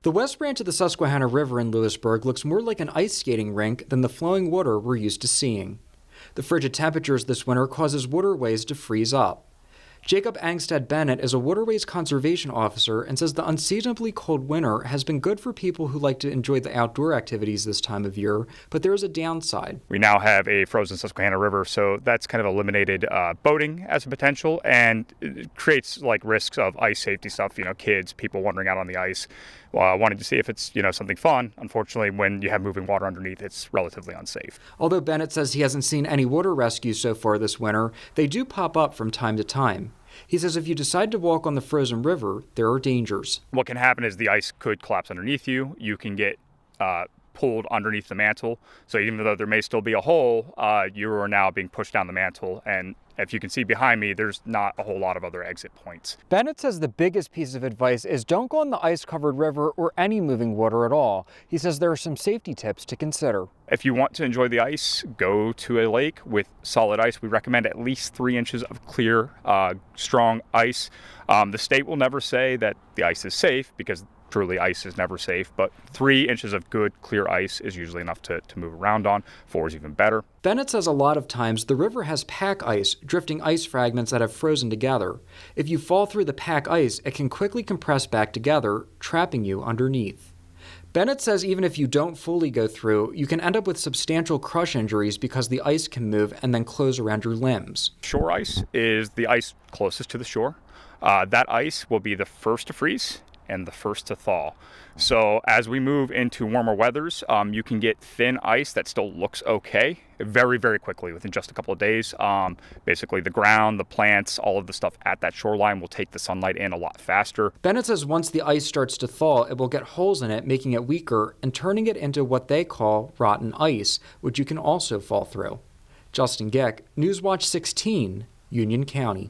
The west branch of the Susquehanna River in Lewisburg looks more like an ice skating rink than the flowing water we're used to seeing. The frigid temperatures this winter causes waterways to freeze up. Jacob Angstead Bennett is a waterways conservation officer and says the unseasonably cold winter has been good for people who like to enjoy the outdoor activities this time of year, but there is a downside. We now have a frozen Susquehanna River, so that's kind of eliminated boating as a potential, and it creates like risks of ice safety stuff, kids, people wandering out on the ice, wanting to see if it's, something fun. Unfortunately, when you have moving water underneath, it's relatively unsafe. Although Bennett says he hasn't seen any water rescues so far this winter, they do pop up from time to time. He says if you decide to walk on the frozen river, there are dangers. What can happen is the ice could collapse underneath you. You can get pulled underneath the mantle. So even though there may still be a hole, you are now being pushed down the mantle. And if you can see behind me, there's not a whole lot of other exit points. Bennett says the biggest piece of advice is don't go on the ice-covered river or any moving water at all. He says there are some safety tips to consider. If you want to enjoy the ice, go to a lake with solid ice. We recommend at least 3 inches of clear, strong ice. The state will never say that the ice is safe because truly ice is never safe, but 3 inches of good, clear ice is usually enough to move around on. 4 is even better. Bennett says a lot of times the river has pack ice, drifting ice fragments that have frozen together. If you fall through the pack ice, it can quickly compress back together, trapping you underneath. Bennett says even if you don't fully go through, you can end up with substantial crush injuries because the ice can move and then close around your limbs. Shore ice is the ice closest to the shore. That ice will be the first to freeze and the first to thaw. So as we move into warmer weathers, you can get thin ice that still looks okay very, very quickly within just a couple of days. Basically the ground, the plants, all of the stuff at that shoreline will take the sunlight in a lot faster. Bennett says once the ice starts to thaw, it will get holes in it, making it weaker and turning it into what they call rotten ice, which you can also fall through. Justin Geck, Newswatch 16, Union County.